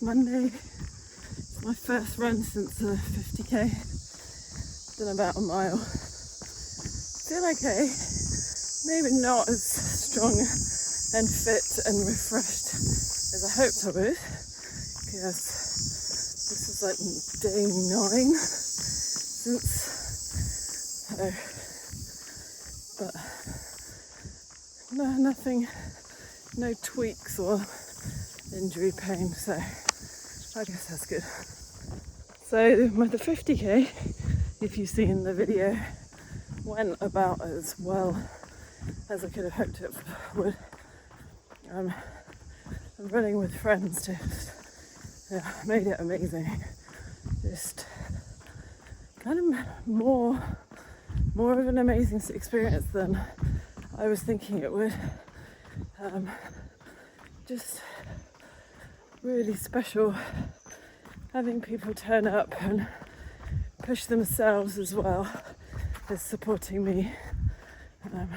Monday. It's my first run since the 50k. Done about a mile. Feel okay. Maybe not as strong and fit and refreshed as I hoped I would, because this is like day 9 since. But no, nothing, no tweaks or injury pain, so I guess that's good. So the 50k, if you've seen the video, went about as well as I could have hoped it would. I'm running with friends just made it amazing. Just kind of more of an amazing experience than I was thinking it would. Just really special having people turn up and push themselves as well as supporting me. And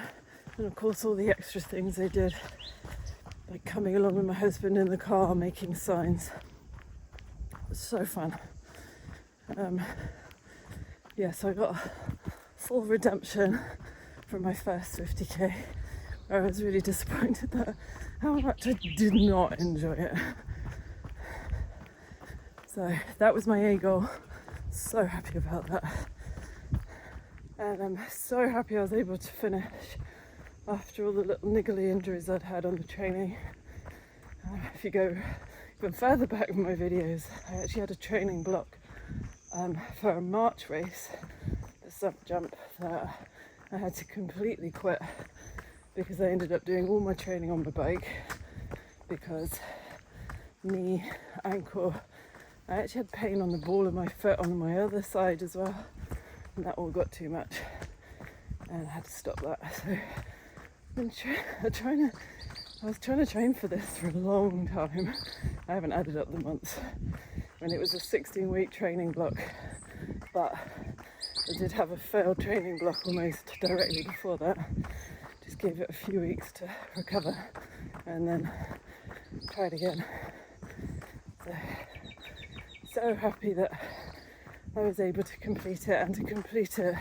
of course all the extra things they did, like coming along with my husband in the car, making signs. It was so fun. So I got full redemption from my first 50k. I was really disappointed that how much I did not enjoy it. So that was my A goal. So happy about that. And I'm so happy I was able to finish after all the little niggly injuries I'd had on the training. If you go even further back in my videos, I actually had a training block for a March race, the sub jump, that I had to completely quit because I ended up doing all my training on my bike because knee, ankle, I actually had pain on the ball of my foot on my other side as well, and that all got too much and I had to stop that. So I was trying to train for this for a long time. I haven't added up the months, and it was a 16-week training block, but I did have a failed training block almost directly before that. Just gave it a few weeks to recover and then tried again. So happy that I was able to complete it, and to complete it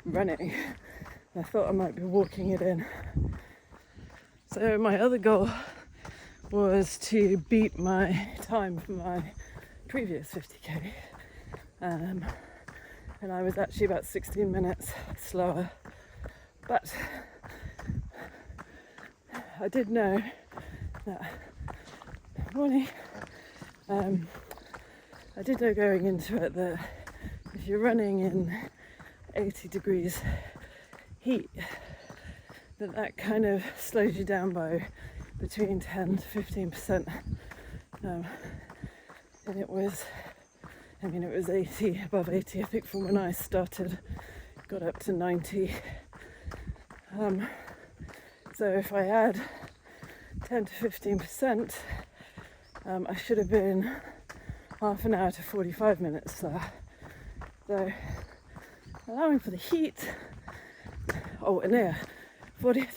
running. I thought I might be walking it in. So my other goal was to beat my time for my previous 50k. And I was actually about 16 minutes slower. But I did know that I did know going into it that if you're running in 80 degrees heat, that kind of slows you down by between 10 to 15%. And it was 80, above 80, I think, from when I started, got up to 90. So if I add 10 to 15%, I should have been half an hour to 45 minutes there. So allowing for the heat,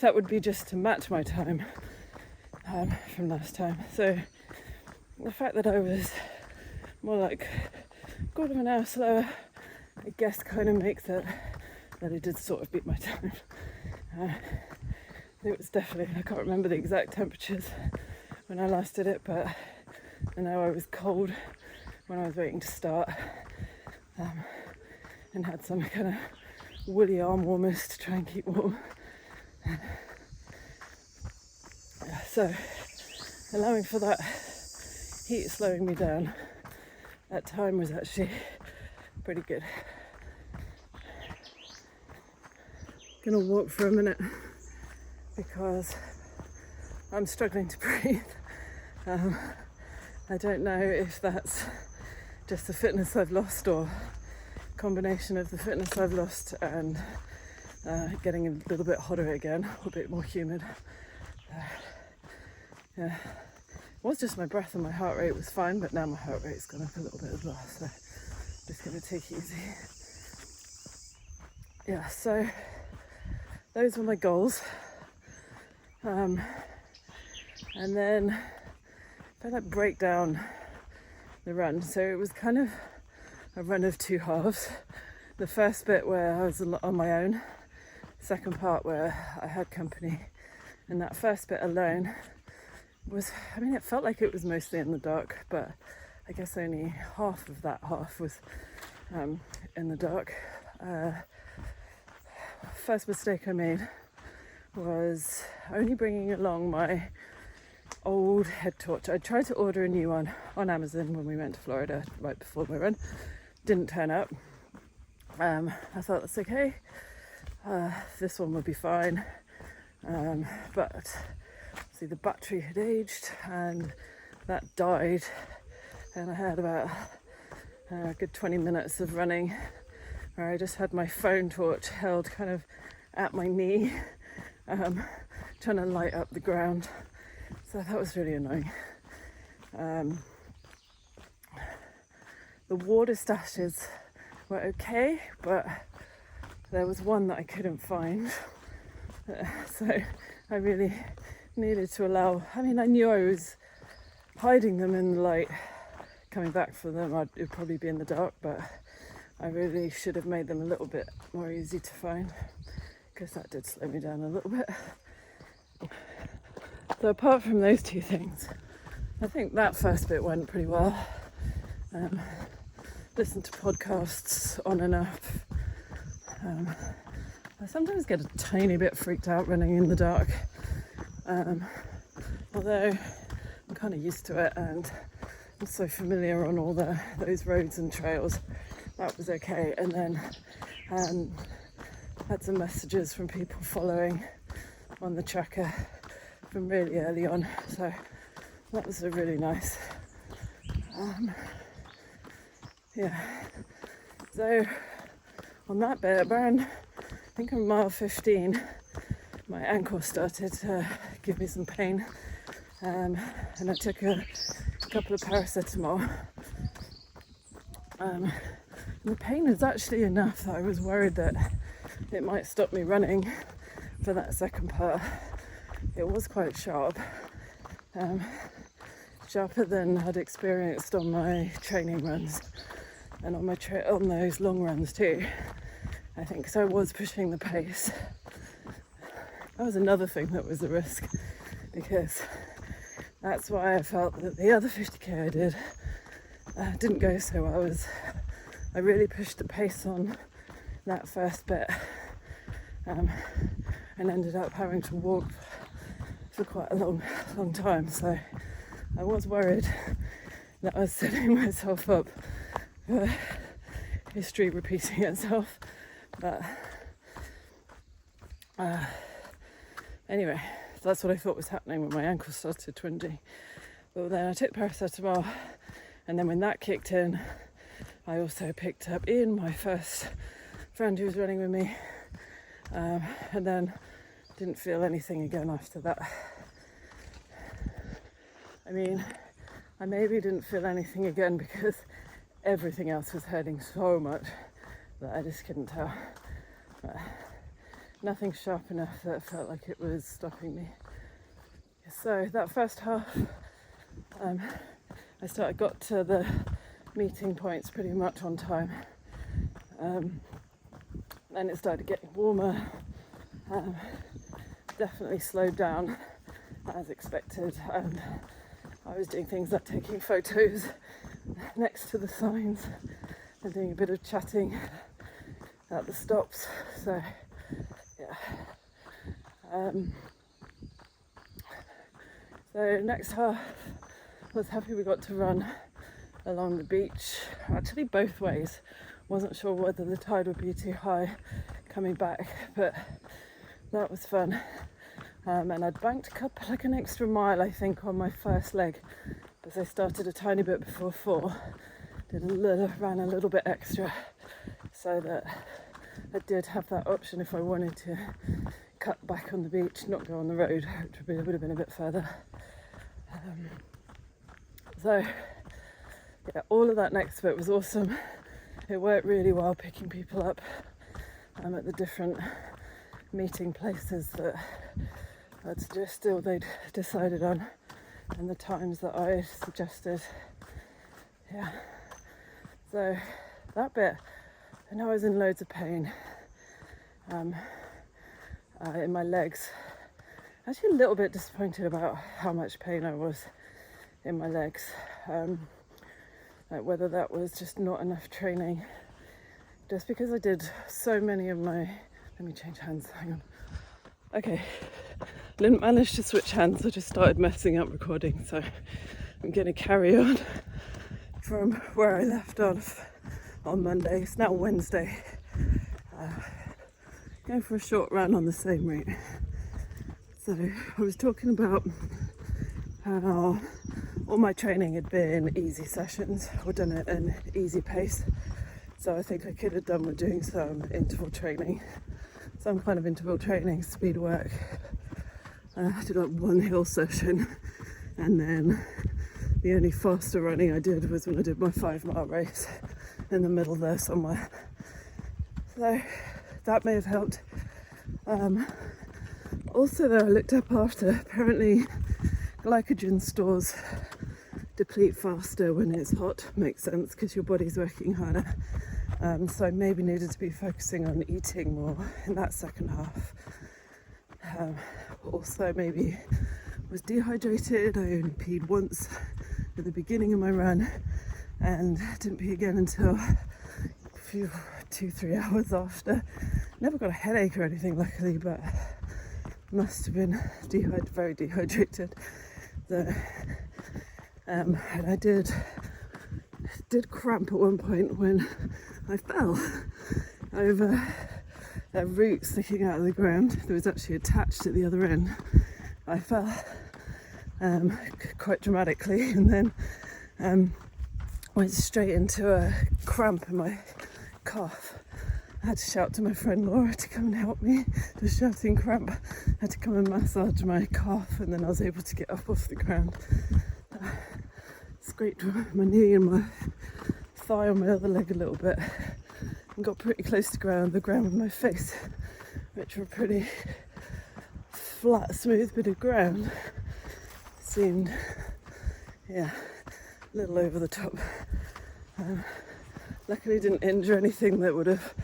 that would be just to match my time from last time. So the fact that I was more like a quarter of an hour slower, I guess kind of makes it that it did sort of beat my time. It was definitely, I can't remember the exact temperatures when I last did it, but I know I was cold when I was waiting to start, and had some kind of woolly arm warmers to try and keep warm. So allowing for that heat slowing me down, that time was actually pretty good. Gonna walk for a minute because I'm struggling to breathe. I don't know if that's just the fitness I've lost or a combination of the fitness I've lost and getting a little bit hotter again, a bit more humid. It was just my breath, and my heart rate was fine, but now my heart rate's gone up a little bit as well, so just gonna take it easy. Yeah, so those were my goals. And then if I break down the run. So it was kind of a run of two halves. The first bit where I was on my own, second part where I had company. And that first bit alone was, I mean, it felt like it was mostly in the dark, but I guess only half of that half was in the dark. First mistake I made was only bringing along my old head torch. I tried to order a new one on Amazon when we went to Florida right before my run. Didn't turn up. I thought that's okay. This one would be fine. But see, the battery had aged and that died, and I had about a good 20 minutes of running where I just had my phone torch held kind of at my knee, trying to light up the ground. So that was really annoying. The water stashes were okay, but there was one that I couldn't find. So I really needed to allow, I mean, I knew I was hiding them in the light. Coming back for them, it would probably be in the dark, but I really should have made them a little bit more easy to find, because that did slow me down a little bit. So apart from those two things, I think that first bit went pretty well. Listened to podcasts on and off. I sometimes get a tiny bit freaked out running in the dark, although I'm kind of used to it and I'm so familiar on all those roads and trails. That was okay. And then had some messages from people following on the tracker from really early on, so that was really nice. So on that bit, around I think on mile 15, my ankle started to give me some pain, and I took a couple of paracetamol. And the pain was actually enough that I was worried that it might stop me running for that second part. It was quite sharp, sharper than I'd experienced on my training runs and on my on those long runs too, I think. So I was pushing the pace. That was another thing that was a risk, because that's why I felt that the other 50k I did didn't go so well. I really pushed the pace on that first bit, and ended up having to walk for quite a long time. So I was worried that I was setting myself up for history repeating itself. But anyway, that's what I thought was happening when my ankle started twinging. But then I took paracetamol, and then when that kicked in, I also picked up Ian, my first friend who was running with me, and then didn't feel anything again after that. I mean, I maybe didn't feel anything again because everything else was hurting so much that I just couldn't tell. But nothing sharp enough that it felt like it was stopping me. So that first half, I got to the meeting points pretty much on time. Then it started getting warmer. Definitely slowed down as expected, and I was doing things like taking photos next to the signs and doing a bit of chatting at the stops. So yeah. So next half, I was happy we got to run along the beach, actually both ways. Wasn't sure whether the tide would be too high coming back, but that was fun. And I'd banked an extra mile, I think, on my first leg, because I started a tiny bit before 4, ran a little bit extra, so that I did have that option if I wanted to cut back on the beach, not go on the road, which would have been a bit further. So yeah, all of that next bit was awesome. It worked really well picking people up at the different meeting places that they'd decided on, and the times that I suggested. Yeah, so that bit, I know I was in loads of pain in my legs. Actually a little bit disappointed about how much pain I was in my legs. Like whether that was just not enough training, just because I did so many of my, let me change hands, hang on. Okay, didn't manage to switch hands, I just started messing up recording, so I'm gonna carry on from where I left off on Monday. It's now Wednesday. Going for a short run on the same route. So I was talking about how all my training had been easy sessions, or done at an easy pace. So I think I could have done with doing some interval training, some kind of interval training, speed work. I did like one hill session, and then the only faster running I did was when I did my 5-mile race in the middle there somewhere. So that may have helped. Also though, I looked up after, apparently glycogen stores deplete faster when it's hot. Makes sense because your body's working harder. So I maybe needed to be focusing on eating more in that second half. Also maybe was dehydrated. I only peed once at the beginning of my run and didn't pee again until 2-3 hours after. Never got a headache or anything luckily, but must have been very dehydrated. And I did cramp at one point when I fell over a root sticking out of the ground that was actually attached at the other end. I fell quite dramatically, and then went straight into a cramp in my calf. I had to shout to my friend Laura to come and help me. The shouting cramp. I had to come and massage my calf, and then I was able to get up off the ground. Scraped my knee and my thigh on my other leg a little bit, and got pretty close to the ground with my face, which were pretty flat, smooth bit of ground. Seemed, yeah, a little over the top. Luckily didn't injure anything that would have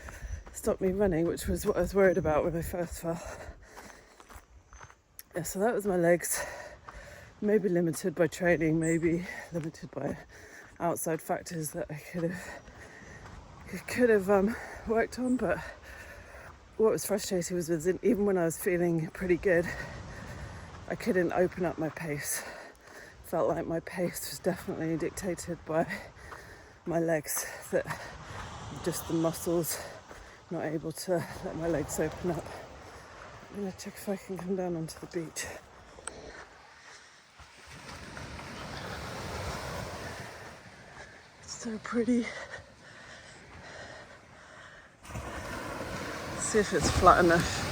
stopped me running, which was what I was worried about when I first fell. Yeah, so that was my legs. Maybe limited by training, maybe limited by outside factors that I could have worked on. But what was frustrating was even when I was feeling pretty good, I couldn't open up my pace. Felt like my pace was definitely dictated by my legs, that just the muscles not able to let my legs open up. I'm gonna check if I can come down onto the beach. It's so pretty. Let's see if it's flat enough.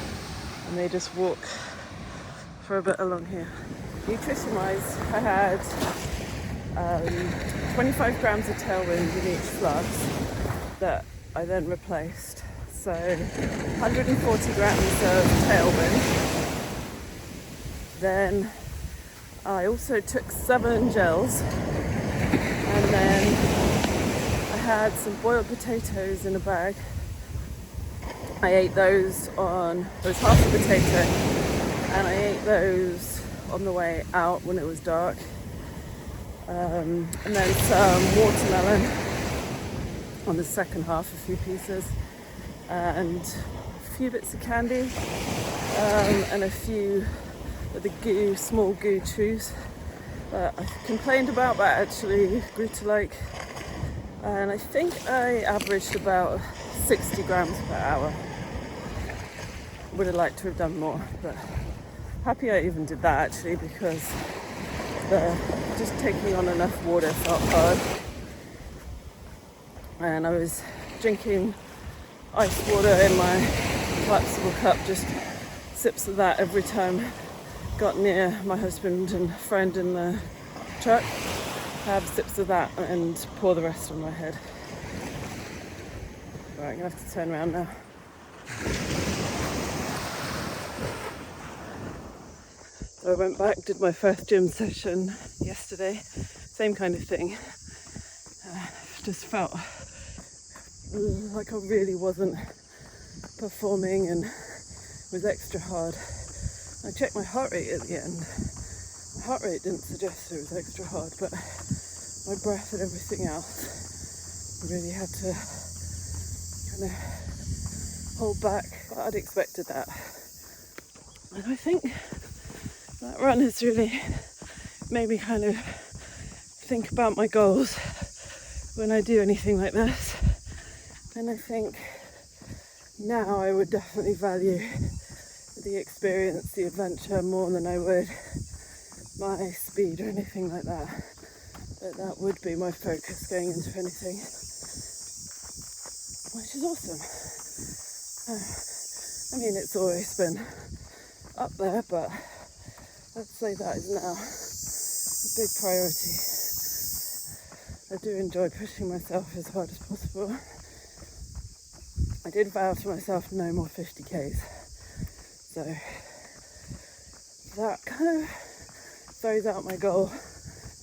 I may just walk for a bit along here. Nutrition wise, I had 25 grams of tailwind in each flask that I then replaced. So 140 grams of tailwind. Then I also took 7 gels, and then I had some boiled potatoes in a bag. I ate those it was half a potato, and I ate those on the way out when it was dark. And then some watermelon on the second half, a few pieces, and a few bits of candy, and a few of the small goo chews that I complained about but actually grew to like. And I think I averaged about 60 grams per hour. Would have liked to have done more, but happy I even did that actually, because just taking on enough water felt hard. And I was drinking ice water in my collapsible cup, just sips of that every time I got near my husband and friend in the truck. Have sips of that and pour the rest on my head. Right, I'm gonna have to turn around now. So I went back, did my first gym session yesterday, same kind of thing. just felt like I really wasn't performing and was extra hard. I checked my heart rate at the end. My heart rate didn't suggest it was extra hard, but my breath and everything else, I really had to kind of hold back. But I'd expected that. And I think that run has really made me kind of think about my goals when I do anything like this. And I think now I would definitely value the experience, the adventure more than I would my speed or anything like that. But that would be my focus going into anything, which is awesome. I mean, it's always been up there, but I'd say that is now a big priority. I do enjoy pushing myself as hard as possible. I did vow to myself no more 50Ks, so that kind of throws out my goal,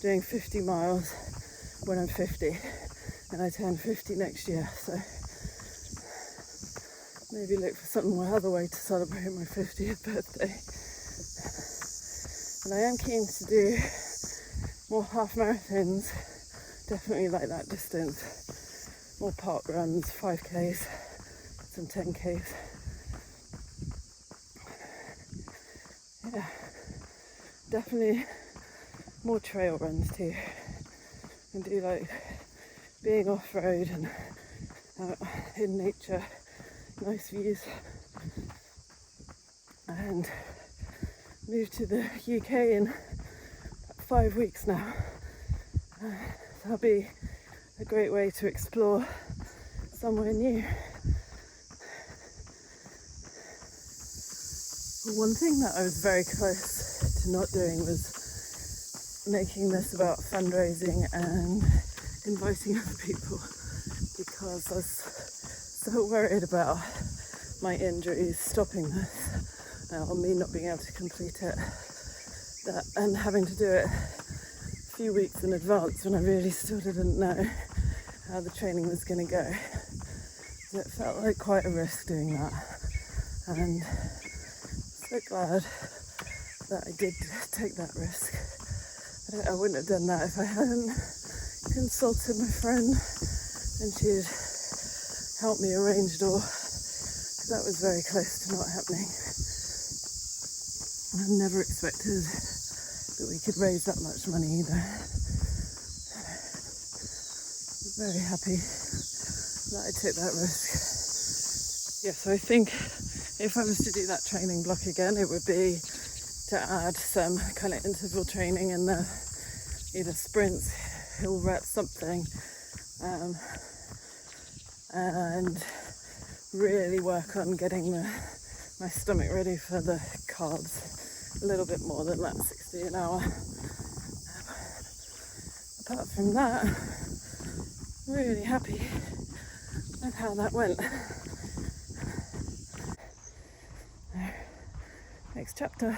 doing 50 miles when I'm 50, and I turn 50 next year, so maybe look for some other way to celebrate my 50th birthday. And I am keen to do more half marathons, definitely like that distance, more park runs, 5Ks, some 10Ks. Yeah, definitely more trail runs too, and do like being off-road and out in nature, nice views, and moved to the UK in about 5 weeks now. So that'll be a great way to explore somewhere new. One thing that I was very close to not doing was making this about fundraising and inviting other people, because I was so worried about my injuries stopping this, or me not being able to complete it, and having to do it a few weeks in advance when I really still didn't know how the training was going to go. So it felt like quite a risk doing that, and so glad that I did take that risk. I wouldn't have done that if I hadn't consulted my friend and she'd helped me arrange it all, because that was very close to not happening. I never expected that we could raise that much money either. I'm very happy that I took that risk. Yeah, so I think if I was to do that training block again, it would be to add some kind of interval training in the either sprints, hill reps, something, and really work on getting my stomach ready for the carbs a little bit more than that 60 an hour. Apart from that, really happy with how that went. Next chapter.